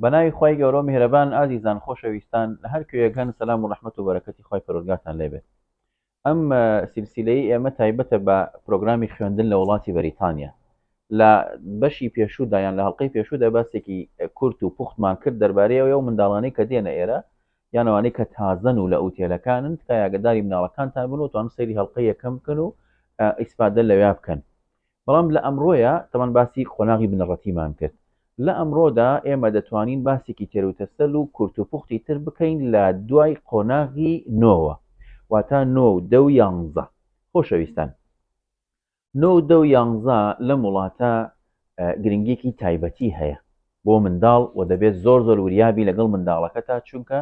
بەناوی خی گەورە میهرەبان ئازیزان خۆشەویستان لە هەر کوێیەکان سەلام و ڕەحمەت و بەرەکەتی خی پەروەردگارتان لێبێت. ئەم سیلسیلەی ئێمە تایبەتە بە پرۆگرامی خوێندن لە وڵاتی بەریتانیا. لە بەشی پێشوودا یان لە هەڵلقەی پێشوودا باسێکی کورت و پوختمان کرد دەربارەیەوە و منداڵانەی کە دێنە ئێرە یانەوانەی کە تازەن و لە ئوتێلەکانن تا یاگەداری مناڵەکانتان بن و توان سەیری هەڵلقەی یەکەم بکەن و ئیسپادە لەوێ بکەن. بەڵام لە ئەمڕۆیە تەمان باسی قۆناغی بنەڕەتیمان کرد. لە ئەمڕۆدا ئێمە دەتوانین باسێکی تێروتەسەل و کورت و پوختی تر بکەین لە دوای قۆناغی نۆوە واتە نۆ دە و یانزە. خۆشەویستان، نۆ دە و یانزە لە وڵاتە گرنگێکی تایبەتی هەیە بۆ منداڵ و دەبێت زۆر وریابی لەگەڵ منداڵەکەتا چونکە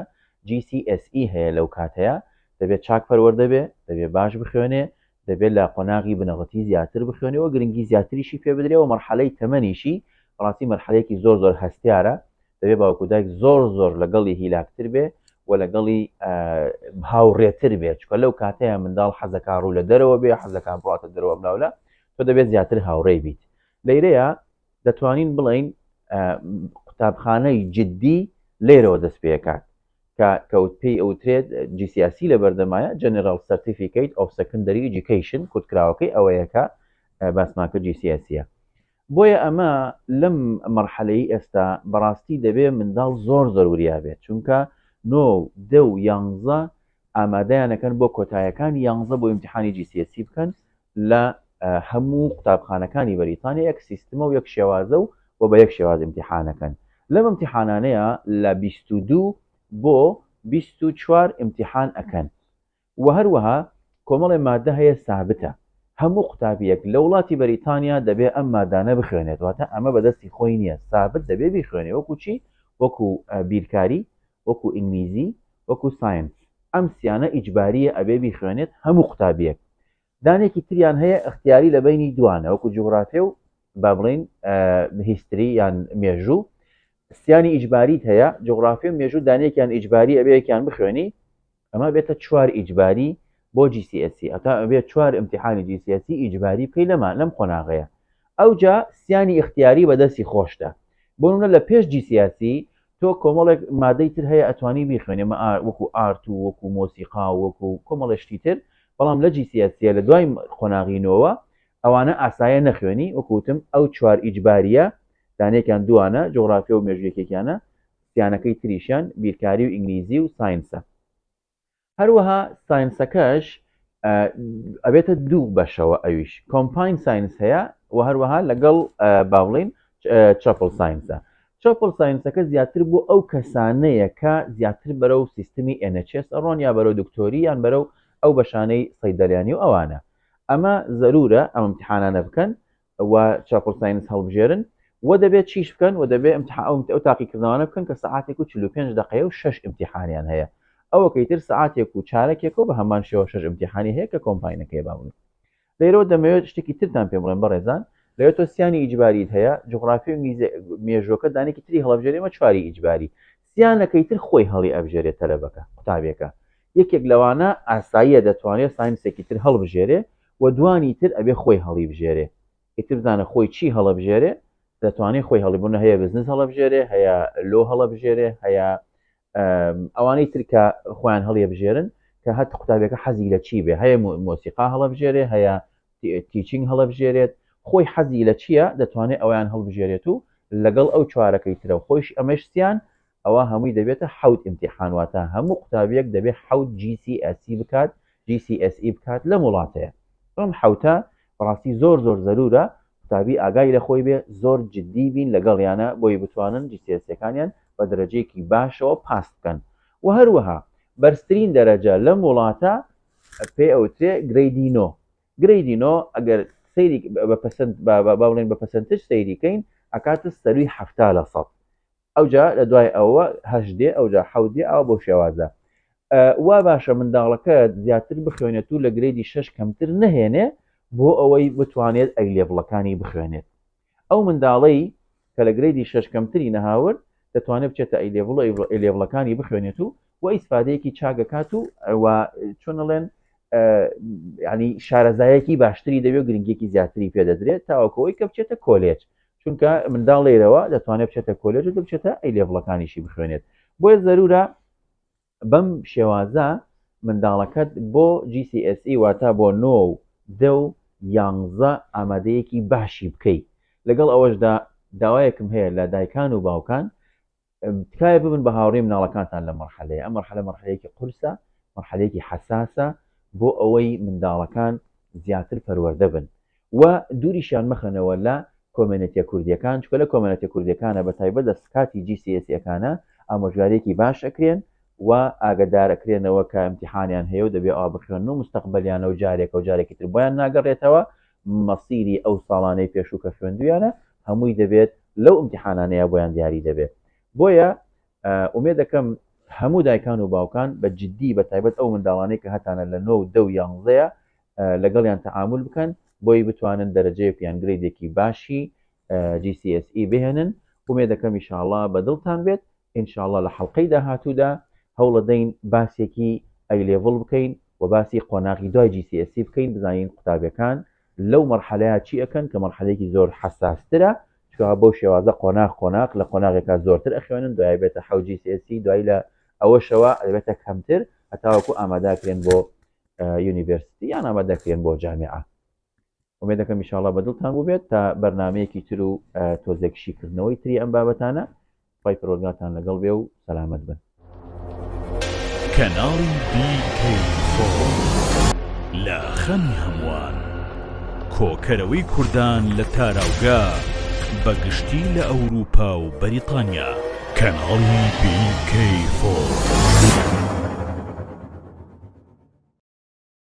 GCSE هەیە لەو کاتەیە دەبێت چاک پەروەردەبێ، دەبێت باش بخوێنێ، دەبێت لە قۆناغی بنەڕەتی زیاتر بخوێنەوە، گرنگی زیاتریشی پێ بدرێەوە. مەرحەلەی تەمەنیشی ڕاستی مەرحەلەیەکی زۆر هەستیارە، دەبێت باوکودایک زۆر لەگەڵی هیلاکتر بێ و لەگەڵی هاوڕێتر بێت، چکە لەو کاتەیە منداڵ حەزەکە ڕوو لە دەرەوە بێ، حەزەکان بڕاتە دەرەوە بناولە، تۆ دەبێت زیاتر هاوڕێ بیت. لەیرەیە دەتوانین بڵین قوتابخانەی جددی لێرەوە دەست پێکات کە کەوت پێی ئەوترێت GCSE لە بەردەمایە General Certificate of Secondary Education کوتکراوەکەی ئەوەیەکە باسماکە GCSE. بۆیە ئەمە لەم مەرحەلەی ئێستا بەڕاستی دەبێت منداڵ زۆر وریا بێت، چونکە نۆ دە و یانزە ئامادەیانەکەن بۆ کۆتایەکان یانزە بۆ ئیمتحانی GCSE بکەن لە هەموو قوتابخانەکانی بەریتانیا یەک سیستمە و یەک شێوازە و بە یەک شێواز ئیمتحانەکەن. لەم ئیمتحانانەیە لە 22 بۆ 24 ئیمتحان ئەکەن و هەروەها کۆمەڵی مادە هەیە سابتە. هەموو قوتابیەک لە وڵاتی بەریتانیا دەبێت ئەم مادانە بخوێنێت، واتە ئەمە بەدەستی خۆی نییە، سابت دەبێ بخوێنێ، وەکو چی؟ وەکو بیرکاری، وەکو ئینگلیزی، وەکو ساینس. ئەم سیانە ئیجباریە ئەبێ بخوێنێت هەموو قوتابیەک. دانێکی تریان هەیە اختیاری لە بینی دوانە، وەکو جوغرافیە و با بڵین هیستری یان مێژوو. سیانی ئیجباریت هەیە، جوغرافی و مێژوو دانێکیان ئیجباری ئەبەیەکیان بخوێنی، ئەمە بێتە 4 ئیجباری بۆ GCSE، ئەتا ئەبێت 4 ئیمتحانی GCSE ئیجباری بکەی لەم قۆناغەیە. ئەوجا سیانی اختیاری بەدەستی خۆشدا. بۆ نمونە لە پێش GCSE تۆ کۆمەڵێک مادەی تر هەیە ئەتوانی بیخوێنێ، وەکو ئارت و وەکو مۆسیقا و وەکو کۆمەڵشتی تر، بەڵام لە GCSE لە دوای قۆناغینەوە ئەوانە ئاسایە نەخوێنی، وەکوتم ئەو 4 ئیجباریە دانێکیان دوانە، جوغرافیا و مێژویەکێکیانە، سیانەکەی تریشیان بیرکاری و ئینگلیزی و ساینسە. هەروەها ساینسەکەش ئەبێتە دوو بەشەوە، ئەویش کۆمپاین ساینس هەیە و هەروەها لەگەڵ باڵین چاپل ساینسە. چاپل ساینسەکە زیاتر بۆ ئەو کەسانەیە کە زیاتر بەرەو سیستمی NHS ئەڕۆن یا بەرەو دکتۆری یان بەرەو ئەو بەشانەی سەیدەلانی و ئەوانە. ئەمە زەرورە ئەم امتحانانە بکەن و چاپل ساینس هەڵبژێرن و دەبێت چیش بکەن و دەبێت ئەو تاقیکردنەوەە بکەن کە سەعاتێک و 45 دقیقە و 6 امتحانیان هەیە. ئەوەکەیتر سەعاتێک و چارەکێکەوە بە هەمان شێوە 6 ئیمتحانی هەیە کە کۆمپاینەکەی باون. لێرەوە دەمەوێت شتێکی ترتان پێ بڵێن بەڕێزان، لەوێت تۆ سیانی ئیجباریت هەیە، جوغرافی و مێژوەکە دانێکی تری هەڵبژێرێمە 4 ئیجباری، سیانەکەی تر خۆی هەڵی ئەبژێرێت تەلەبەکە قوتابیەکە. یەکێک لەوانە ئاساییە دەتوانێت ساینسێکی تر هەڵبژێرێ و دوانی تر ئەبێ خۆی هەڵی بژێرێ. ئیتر بزانە خۆی چی هەڵەبژێرێ، دەتوانێت خۆی هەڵیبوون هەیە بزنس هەڵەبژێرێ، هەیە لۆ هەڵەبژێرێ، هەیە ئەوانەی ترکە خۆیان هەڵیە بژێرن کە هەت قوتابەکە حەزی لە چی بێ، هەیە مۆسیقا هەڵەبژێرێ، هەیە تیچینگ هەڵەبژێرێت، خۆی حەزی لە چییە دەتوانێت ئەویان هەڵبژێرێت و لەگەڵ ئەو چوارەکەی ترە خۆش ئەمەشتیان ئەوە هەمووی دەبێتە 7 ئیمتحان، واتە هەموو قوتابیەک دەبێت 7 GCSE بکات، GCSE بکات لە وڵاتەیە. ئەم حوتە بەڕاستی زۆر زەرورە قوتابی ئاگای لە خۆی بێ، زۆر جددی بین لەگەڵیانە بۆی بتوانن GCSEەکانیان بە دەرەجەیەکی باشەوە پاس بکەن. و هەروەها بەرزترین دەرەجە لەم وڵاتە پێ ئەوترێ گرەیدی نۆ. گرەیدی نۆ ئەگەر سەیری باڵێن بە پەسەنتج سەیریکەین ئەکاتە سەروی 70%. ئەوجا لە دوای ئەوە هەشدێ، ئەوجا حەودێ ئەوە بۆ شێوازە. وا باشە منداڵەکە زیاتر بخوێنێت و لە گرێدی 6 کەمتر نهێنێ بۆ ئەوەی بتوانێت ئەیلێڤڵەکانی بخوێنێت. ئەو منداڵەی کە لە گرێدی 6 کەمتری نەهاورد دەتوانێت بچێتە ئەیلێڤڵەکانی بخوێنێت و ئیسفادەیەکی چاگەکات و چۆنەڵێن ینی شارەزایەکی باشتری دەبێت و گرنگێکی زیاتری پێدەدرێت تاوەکەوەی کە بچێتە کۆلێج، چونکە منداڵ لێرەوە دەتوانێت بچێتە کۆلێج و بچێتە ئەی لێڤڵەکانیشی بخوێنێت. بۆیە ضرورە بەم شێوازە منداڵەکەت بۆ GCSE واتە بۆ 9 10 و 11 ئامادەیەکی باشی بکەیت. لەگەڵ ئەوەشدا داوایەکم هەیە لە دایکان و باوکان تکایە ببن بە هاوڕێی مناڵەکانتان لە مەرحەلەیە. ئەم مەرحەلە مەرحەلەیەکی قورسە، مەرحەلەیەکی حەساسە بۆ ئەوەی منداڵەکان زیاتر پەروەردە بن و دووریشیان مەخەنەوە لە کۆمێنەتیە کوردیەکان، چکە لە کۆمێنەتیە کوردیەکانە بە تایبەت لە سکاتی GCSEەکانە ئامۆژگارێکی باش ئەکرێن و ئاگدارەکرێنەوە کە ئیمتیحانیان هەیە و دەبێت ئەوە بخوێن و مستەقبەلیانە و جارێکە و جارێکی تر بۆیان ناگەڕێتەوە مەسیری ئەو ساڵانەی پێشوو کە خوێندویانە هەمووی دەبێت لەو ئیمتیحانانەیە بۆیان دیاری دەبێت. بۆیە ئومێد دەکەم هەموو دایکان و باوکان بە جددی بە تایبەت ئەو منداڵانەی کە هەتانە لە 9 10 و 11 لەگەڵیان تەعامل بکەن بۆی بتوانن دەرەجەیەک یان گرێدێکی باشی GCSE بهێنن. ئومێد دەکەم ئینشاءڵڵا بەدڵتان بێت. ئینشاءڵڵا لە حەڵقەی داهاتوودا هەوڵ دەین باسێکی ئەی لێڤڵ بکەین و باسی قۆناغی دوای GCSE بکەین، بزانین قوتابیەکان لەو مەرحەلەیە چی ئەکەن کە مەرحەلەیەکی زۆر حەساسترە، چکە بۆ شێوازە قۆناغ لە قۆناغێکا زۆرتر ئەخوێنن، دوای بێتە 7 GCSE، دوای لە ئەوەشەوە دەبێتە کەمتر هەتاوەکو ئامادەکرێن بۆ یونیڤرسیتی یان ئامادەکرێن بۆ جامعە. ئومێد دەکەم ئینشاءڵڵا بەدڵتان بوو بێت تا بەرنامەیەکی تر و تۆزێکشیکردنەوەی تری ئەم بابەتانە. خی پەروەردگارتان لەگەڵ بێ و سەلامەت بن. کەناڵی BK4 لە خەمی هەمووان، کۆکەرەوەی کوردان لە تاراوگا بەگشتی لە ئەوروپا و بەریتانیا. کەناڵی BK4.